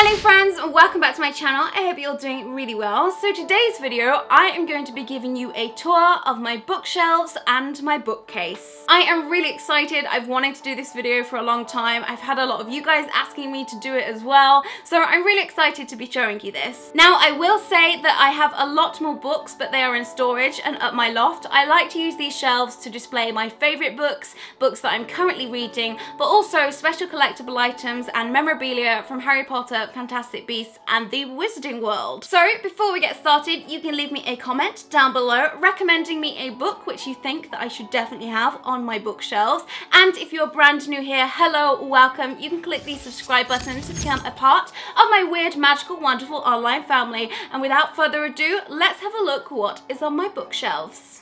Hello friends, and welcome back to my channel. I hope you're doing really well. So today's video, I am going to be giving you a tour of my bookshelves and my bookcase. I am really excited. I've wanted to do this video for a long time. I've had a lot of you guys asking me to do it as well. So I'm really excited to be showing you this. Now, I will say that I have a lot more books, but they are in storage and at my loft. I like to use these shelves to display my favorite books, books that I'm currently reading, but also special collectible items and memorabilia from Harry Potter, Fantastic Beasts and the Wizarding World. So before we get started, you can leave me a comment down below recommending me a book which you think that I should definitely have on my bookshelves. And if you're brand new here, hello, welcome. You can click the subscribe button to become a part of my weird, magical, wonderful online family. And without further ado, let's have a look what is on my bookshelves.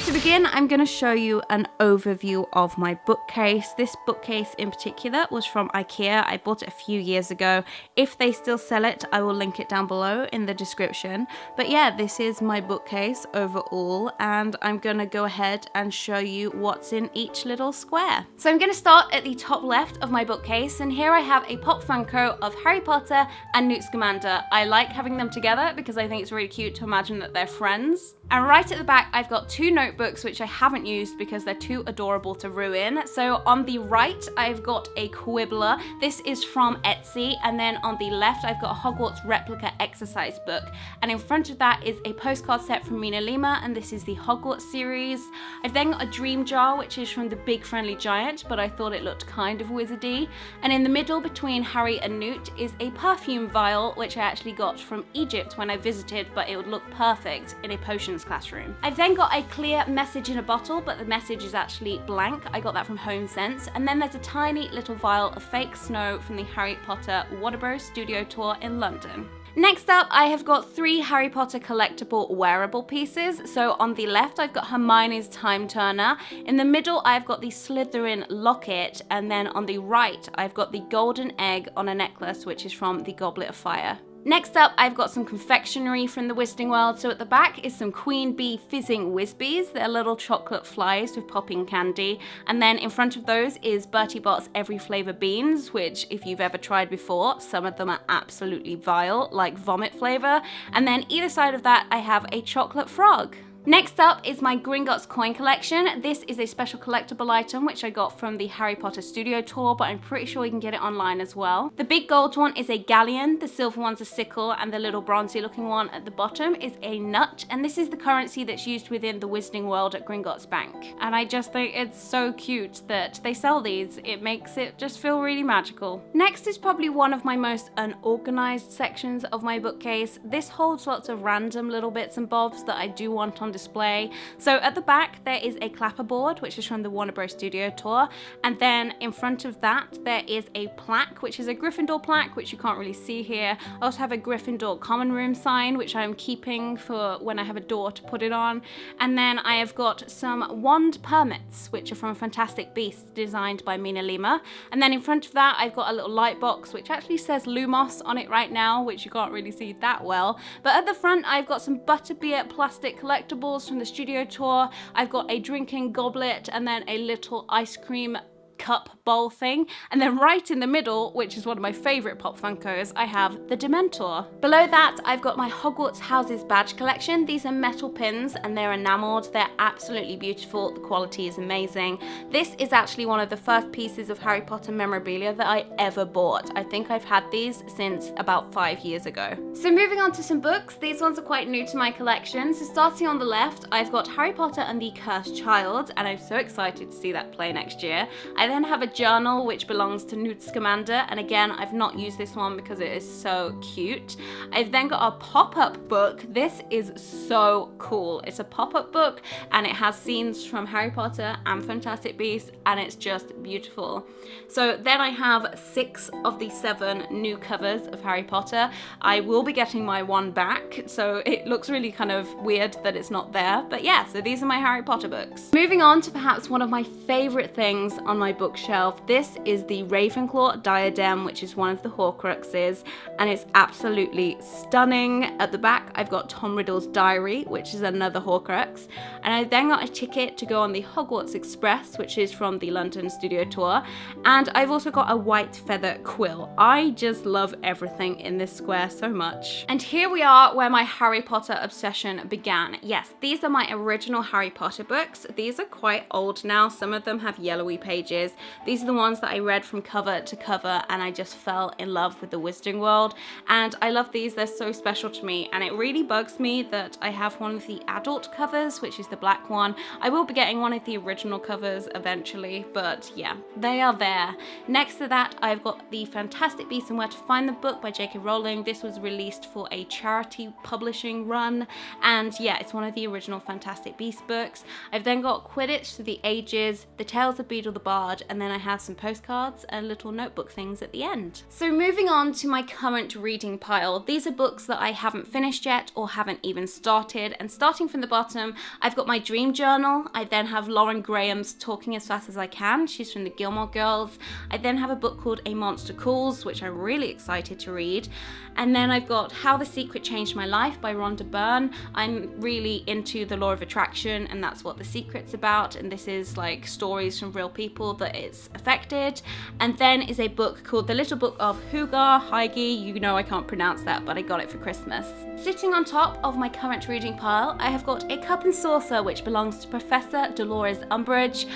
To begin, I'm going to show you an overview of my bookcase. This bookcase in particular was from IKEA. I bought it a few years ago. If they still sell it, I will link it down below in the description. But yeah, this is my bookcase overall, and I'm going to go ahead and show you what's in each little square. So I'm going to start at the top left of my bookcase, and here I have a Pop Funko of Harry Potter and Newt Scamander. I like having them together because I think it's really cute to imagine that they're friends. And right at the back, I've got two notebooks which I haven't used because they're too adorable to ruin. So on the right, I've got a Quibbler. This is from Etsy. And then on the left, I've got a Hogwarts replica exercise book. And in front of that is a postcard set from Mina Lima, and this is the Hogwarts series. I've then got a dream jar, which is from the Big Friendly Giant, but I thought it looked kind of wizardy. And in the middle between Harry and Newt is a perfume vial, which I actually got from Egypt when I visited, but it would look perfect in a potions classroom. I've then got a clear message in a bottle, but the message is actually blank. I got that from HomeSense. And then there's a tiny little vial of fake snow from the Harry Potter Waterboro studio tour in London. Next up, I have got three Harry Potter collectible wearable pieces. So on the left, I've got Hermione's Time Turner. In the middle, I've got the Slytherin locket. And then on the right, I've got the golden egg on a necklace, which is from the Goblet of Fire. Next up, I've got some confectionery from the Wizarding World. So at the back is some Queen Bee Fizzing Whizbees. They're little chocolate flies with popping candy. And then in front of those is Bertie Bott's Every Flavour Beans, which if you've ever tried before, some of them are absolutely vile, like vomit flavour. And then either side of that, I have a chocolate frog. Next up is my Gringotts coin collection. This is a special collectible item which I got from the Harry Potter studio tour, but I'm pretty sure you can get it online as well. The big gold one is a galleon, the silver one's a sickle, and the little bronzy looking one at the bottom is a nut. And this is the currency that's used within the Wizarding World at Gringotts Bank. And I just think it's so cute that they sell these. It makes it just feel really magical. Next is probably one of my most unorganized sections of my bookcase. This holds lots of random little bits and bobs that I do want on display. So at the back there is a clapperboard which is from the Waterboro studio tour, and then in front of that there is a plaque which is a Gryffindor plaque which you can't really see here. I also have a Gryffindor common room sign which I'm keeping for when I have a door to put it on, and then I have got some wand permits which are from Fantastic Beasts designed by Mina Lima, and then in front of that I've got a little light box which actually says Lumos on it right now, which you can't really see that well, but at the front I've got some butterbeer plastic collectibles from the studio tour. I've got a drinking goblet and then a little ice cream cup bowl thing, and then right in the middle, which is one of my favorite Pop Funkos, I have the Dementor. Below that I've got my Hogwarts Houses badge collection. These are metal pins and they're enameled. They're absolutely beautiful. The quality is amazing. This is actually one of the first pieces of Harry Potter memorabilia that I ever bought. I think I've had these since about 5 years ago. So moving on to some books, these ones are quite new to my collection. So starting on the left, I've got Harry Potter and the Cursed Child, and I'm so excited to see that play next year. I then have a journal which belongs to Newt Scamander, and again I've not used this one because it is so cute. I've then got a pop-up book. This is so cool. It's a pop-up book and it has scenes from Harry Potter and Fantastic Beasts, and it's just beautiful. So then I have 6 of the 7 new covers of Harry Potter. I will be getting my one back, so it looks really kind of weird that it's not there, but yeah, so these are my Harry Potter books. Moving on to perhaps one of my favorite things on my bookshelf. This is the Ravenclaw diadem, which is one of the Horcruxes, and it's absolutely stunning. At the back, I've got Tom Riddle's diary, which is another Horcrux, and I then got a ticket to go on the Hogwarts Express, which is from the London studio tour, and I've also got a white feather quill. I just love everything in this square so much. And here we are where my Harry Potter obsession began. Yes, these are my original Harry Potter books. These are quite old now. Some of them have yellowy pages. These are the ones that I read from cover to cover, and I just fell in love with the Wizarding World. And I love these, they're so special to me, and it really bugs me that I have one of the adult covers, which is the black one. I will be getting one of the original covers eventually, but yeah, they are there. Next to that, I've got the Fantastic Beasts and Where to Find the book by J.K. Rowling. This was released for a charity publishing run, and yeah, it's one of the original Fantastic Beasts books. I've then got Quidditch Through the Ages, The Tales of Beedle the Bard, and then I have some postcards and little notebook things at the end. So moving on to my current reading pile, these are books that I haven't finished yet or haven't even started, and starting from the bottom, I've got my dream journal. I then have Lauren Graham's Talking as Fast as I Can. She's from the Gilmore Girls. I then have a book called A Monster Calls, which I'm really excited to read. And then I've got How the Secret Changed My Life by Rhonda Byrne. I'm really into the law of attraction, and that's what The Secret's about, and this is like stories from real people that it's affected. And then is a book called The Little Book of Hugar Heigi. You know I can't pronounce that, but I got it for Christmas. Sitting on top of my current reading pile, I have got A Cup and Saucer, which belongs to Professor Dolores Umbridge,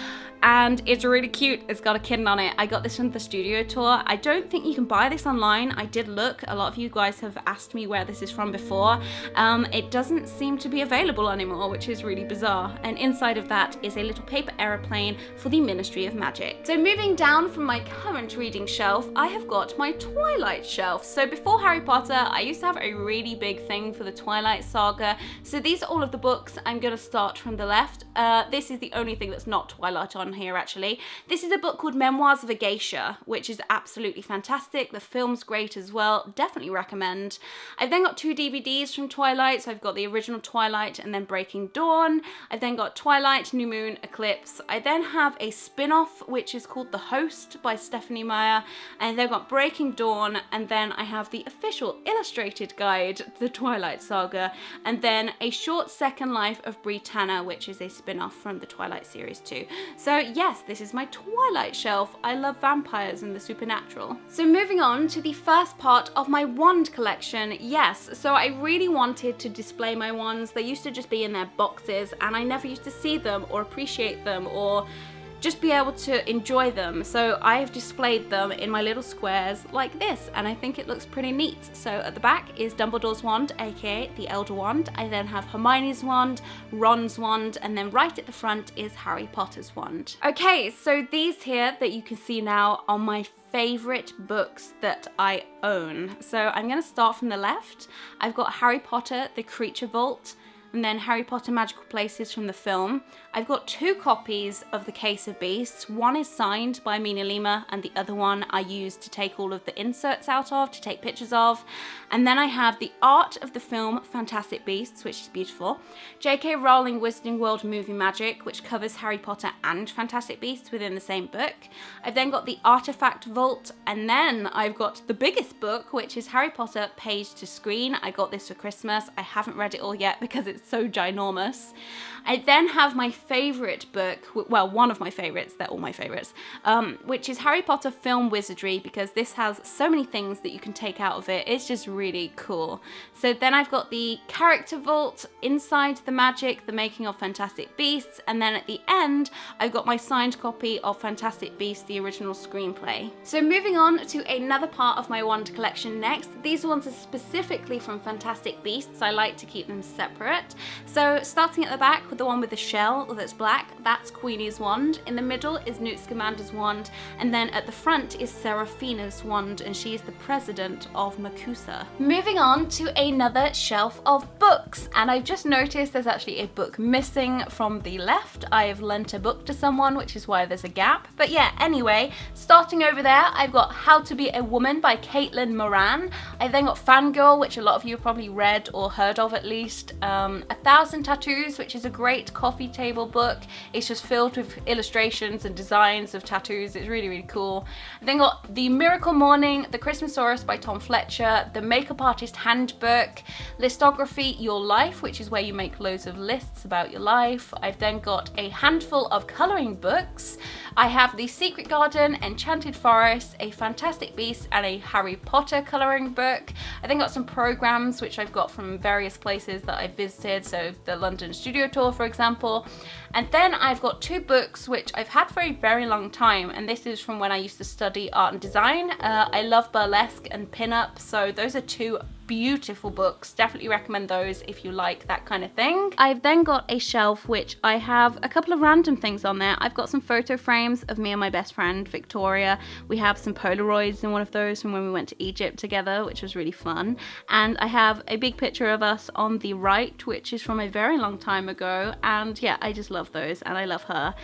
and it's really cute. It's got a kitten on it. I got this from the studio tour. I don't think you can buy this online. I did look. A lot of you guys have asked me where this is from before. It doesn't seem to be available anymore, which is really bizarre. And inside of that is a little paper aeroplane for the Ministry of Magic. So moving down from my current reading shelf, I have got my Twilight shelf. So before Harry Potter, I used to have a really big thing for the Twilight saga. So these are all of the books. I'm going to start from the left. This is the only thing that's not Twilight on here actually. This is a book called Memoirs of a Geisha, which is absolutely fantastic. The film's great as well, definitely recommend. I've then got 2 DVDs from Twilight, so I've got the original Twilight and then Breaking Dawn. I've then got Twilight, New Moon, Eclipse. I then have a spin-off which is called The Host by Stephanie Meyer, and then I've got Breaking Dawn, and then I have the official illustrated guide to the Twilight saga, and then A Short Second Life of Britannia, which is a spin-off from the Twilight series too. So yes, this is my Twilight shelf. I love vampires and the supernatural. So moving on to the first part of my wand collection. Yes, so I really wanted to display my wands. They used to just be in their boxes, and I never used to see them or appreciate them or just be able to enjoy them. So I have displayed them in my little squares like this, and I think it looks pretty neat. So at the back is Dumbledore's wand, aka the Elder Wand. I then have Hermione's wand, Ron's wand, and then right at the front is Harry Potter's wand. Okay, so these here that you can see now are my favorite books that I own. So I'm gonna start from the left. I've got Harry Potter, The Creature Vault, and then Harry Potter Magical Places from the film. I've got 2 copies of The Case of Beasts. One is signed by Mina Lima, and the other one I used to take all of the inserts out of, to take pictures of. And then I have the art of the film Fantastic Beasts, which is beautiful. J.K. Rowling Wizarding World Movie Magic, which covers Harry Potter and Fantastic Beasts within the same book. I've then got the Artifact Vault, and then I've got the biggest book, which is Harry Potter Page to Screen. I got this for Christmas. I haven't read it all yet because it's so ginormous. I then have my favorite book, well, one of my favorites, they're all my favorites, which is Harry Potter Film Wizardry, because this has so many things that you can take out of it. It's just really cool. So then I've got the Character Vault, Inside the Magic, The Making of Fantastic Beasts, and then at the end, I've got my signed copy of Fantastic Beasts, the original screenplay. So moving on to another part of my wand collection next. These ones are specifically from Fantastic Beasts. I like to keep them separate. So starting at the back with the one with the shell that's black, that's Queenie's wand. In the middle is Newt Scamander's wand, and then at the front is Seraphina's wand, and she is the president of Makusa. Moving on to another shelf of books, and I've just noticed there's actually a book missing from the left. I've lent a book to someone, which is why there's a gap. But yeah, anyway, starting over there, I've got How to Be a Woman by Caitlin Moran. I then got Fangirl, which a lot of you have probably read or heard of at least. 1,000 Tattoos, which is a great coffee table book. It's just filled with illustrations and designs of tattoos. It's really, really cool. I then got The Miracle Morning, The Christmasaurus by Tom Fletcher, The Makeup Artist Handbook, Listography Your Life, which is where you make loads of lists about your life. I've then got a handful of colouring books. I have The Secret Garden, Enchanted Forest, A Fantastic Beast, and a Harry Potter colouring book. I then got some programs which I've got from various places that I've visited, so the London Studio Tour, for example. And then I've got 2 books which I've had for a very long time, and this is from when I used to study art and design. I love burlesque and pin-up, so those are 2 beautiful books. Definitely recommend those if you like that kind of thing. I've then got a shelf which I have a couple of random things on there. I've got some photo frames of me and my best friend Victoria. We have some Polaroids in one of those from when we went to Egypt together, which was really fun. And I have a big picture of us on the right, which is from a very long time ago. And yeah, I just love those, and I love her.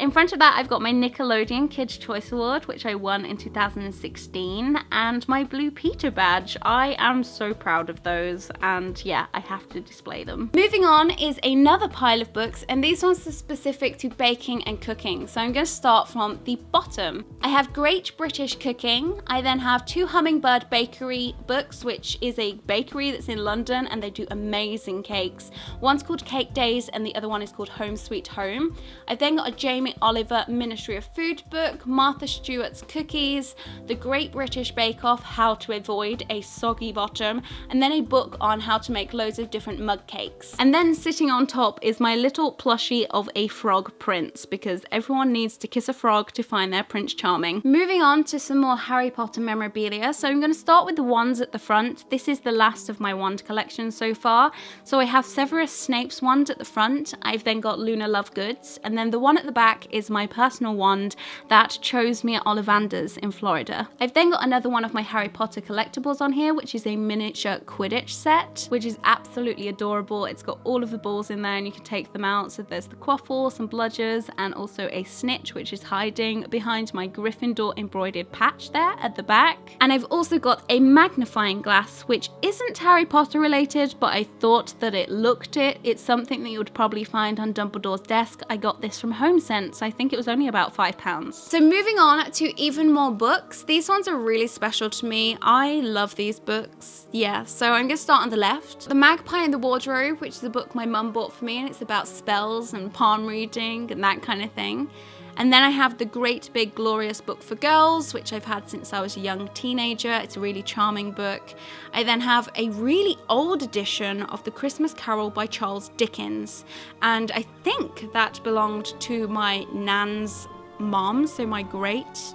In front of that, I've got my Nickelodeon Kids' Choice Award, which I won in 2016, and my Blue Peter badge. I am so proud of those, and yeah, I have to display them. Moving on is another pile of books, and these ones are specific to baking and cooking, so I'm going to start from the bottom. I have Great British Cooking. I then have 2 Hummingbird Bakery books, which is a bakery that's in London, and they do amazing cakes. One's called Cake Days and the other one is called Home Sweet Home. I've then got a Jamie Oliver Ministry of Food book, Martha Stewart's Cookies, The Great British Bake Off, How to Avoid a Soggy Bottom, and then a book on how to make loads of different mug cakes. And then sitting on top is my little plushie of a frog prince, because everyone needs to kiss a frog to find their Prince Charming. Moving on to some more Harry Potter memorabilia. So I'm going to start with the wands at the front. This is the last of my wand collection so far. So I have Severus Snape's wand at the front. I've then got Luna Lovegoods, and then the one at the back is my personal wand that chose me at Ollivander's in Florida. I've then got another one of my Harry Potter collectibles on here, which is a miniature Quidditch set, which is absolutely adorable. It's got all of the balls in there and you can take them out. So there's the quaffle, some bludgers, and also a snitch, which is hiding behind my Gryffindor embroidered patch there at the back. And I've also got a magnifying glass, which isn't Harry Potter related, but I thought that it looked it. It's something that you would probably find on Dumbledore's desk. I got this from HomeSense. I think it was only about £5. So moving on to even more books. These ones are really special to me. I love these books. Yeah, so I'm going to start on the left. The Magpie in the Wardrobe, which is a book my mum bought for me, and it's about spells and palm reading and that kind of thing. And then I have The Great Big Glorious Book for Girls, which I've had since I was a young teenager. It's a really charming book. I then have a really old edition of The Christmas Carol by Charles Dickens. And I think that belonged to my nan's mom, so my great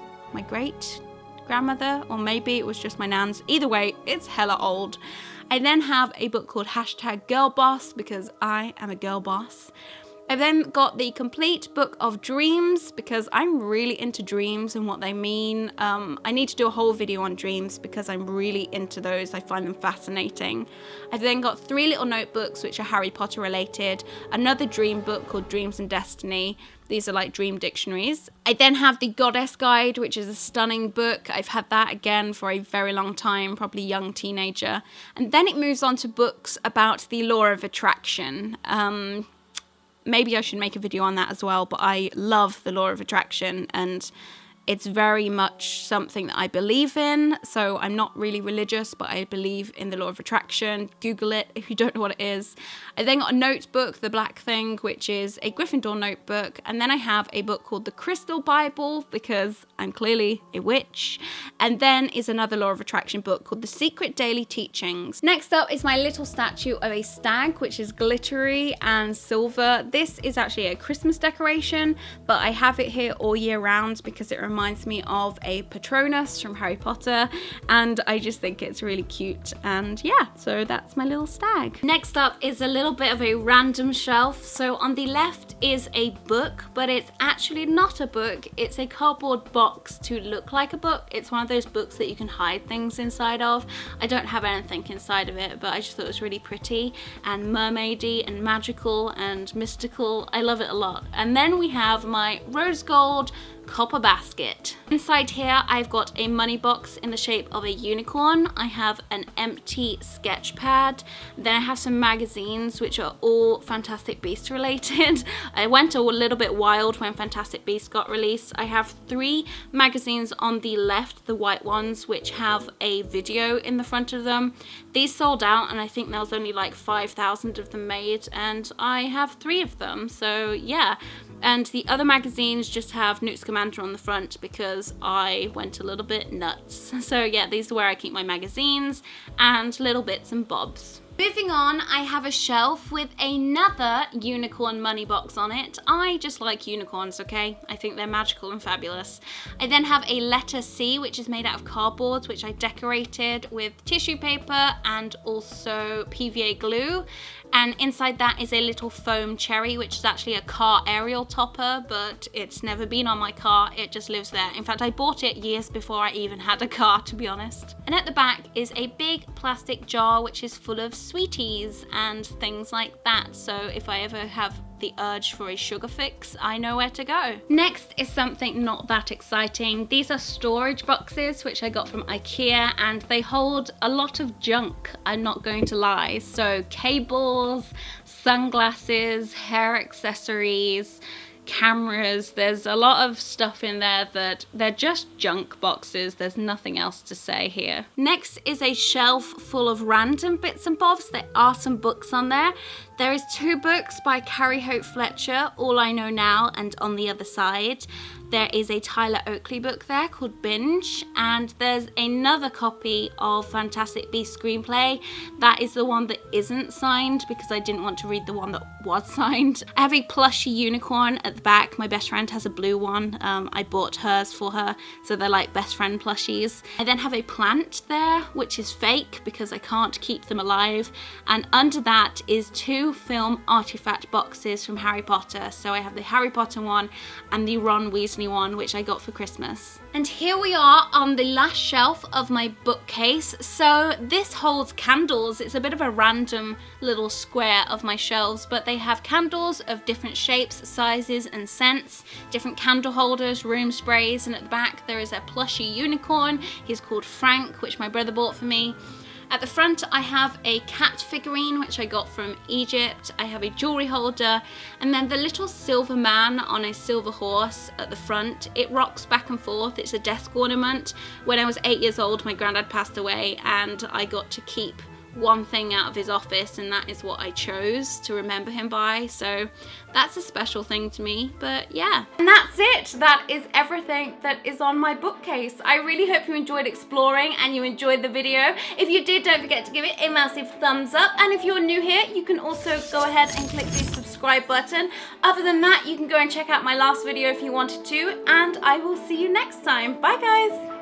grandmother, or maybe it was just my nan's. Either way, it's hella old. I then have a book called #Girlboss, because I am a girl boss. I've then got the complete book of dreams, because I'm really into dreams and what they mean. I need to do a whole video on dreams because I'm really into those. I find them fascinating. I've then got 3 little notebooks which are Harry Potter related, another dream book called Dreams and Destiny. These are like dream dictionaries. I then have the Goddess Guide, which is a stunning book. I've had that again for a very long time, probably young teenager. And then it moves on to books about the law of attraction. Maybe I should make a video on that as well, but I love the law of attraction, and it's very much something that I believe in. So I'm not really religious, but I believe in the law of attraction. Google it if you don't know what it is. I then got a notebook, The Black Thing, which is a Gryffindor notebook. And then I have a book called The Crystal Bible, because I'm clearly a witch. And then is another law of attraction book called The Secret Daily Teachings. Next up is my little statue of a stag, which is glittery and silver. This is actually a Christmas decoration, but I have it here all year round because it reminds me of a Patronus from Harry Potter, and I just think it's really cute. And yeah, so that's my little stag. Next up is a little bit of a random shelf. So on the left is a book, but it's actually not a book. It's a cardboard box to look like a book. It's one of those books that you can hide things inside of. I don't have anything inside of it, but I just thought it was really pretty and mermaidy and magical and mystical. I love it a lot. And then we have my rose gold copper basket. Inside here, I've got a money box in the shape of a unicorn. I have an empty sketch pad. Then I have some magazines, which are all Fantastic Beasts related. I went a little bit wild when Fantastic Beasts got released. I have 3 magazines on the left, the white ones, which have a video in the front of them. These sold out, and I think there was only like 5,000 of them made, and I have 3 of them, so yeah. And the other magazines just have Newt Scamander on the front because I went a little bit nuts. So yeah, these are where I keep my magazines and little bits and bobs. Moving on, I have a shelf with another unicorn money box on it. I just like unicorns, okay? I think they're magical and fabulous. I then have a letter C, which is made out of cardboard, which I decorated with tissue paper and also PVA glue. And inside that is a little foam cherry, which is actually a car aerial topper, but it's never been on my car, it just lives there. In fact, I bought it years before I even had a car, to be honest. And at the back is a big plastic jar, which is full of sweeties and things like that. So if I ever have the urge for a sugar fix, I know where to go. Next is something not that exciting. These are storage boxes, which I got from IKEA, and they hold a lot of junk, I'm not going to lie. So cables, sunglasses, hair accessories, cameras, there's a lot of stuff in there that they're just junk boxes. There's nothing else to say here. Next is a shelf full of random bits and bobs. There are some books on there. There is 2 books by Carrie Hope Fletcher, All I Know Now and On the Other Side. There is a Tyler Oakley book there called Binge, and there's another copy of Fantastic Beasts Screenplay. That is the one that isn't signed because I didn't want to read the one that was signed. I have a plushy unicorn at the back. My best friend has a blue one. I bought hers for her, so they're like best friend plushies. I then have a plant there, which is fake because I can't keep them alive. And under that is 2 film artifact boxes from Harry Potter. So I have the Harry Potter one and the Ron Weasley one, which I got for Christmas. And here we are on the last shelf of my bookcase. So this holds candles. It's a bit of a random little square of my shelves, but they have candles of different shapes, sizes and scents, different candle holders, room sprays, and at the back there is a plushy unicorn. He's called Frank, which my brother bought for me. At the front, I have a cat figurine, which I got from Egypt. I have a jewelry holder, and then the little silver man on a silver horse at the front. It rocks back and forth. It's a desk ornament. When I was 8 years old, my granddad passed away, and I got to keep one thing out of his office, and that is what I chose to remember him by. So that's a special thing to me, but yeah. And that's it. That is everything that is on my bookcase. I really hope you enjoyed exploring and you enjoyed the video. If you did, don't forget to give it a massive thumbs up. And if you're new here, you can also go ahead and click the subscribe button. Other than that, you can go and check out my last video if you wanted to, and I will see you next time. Bye guys.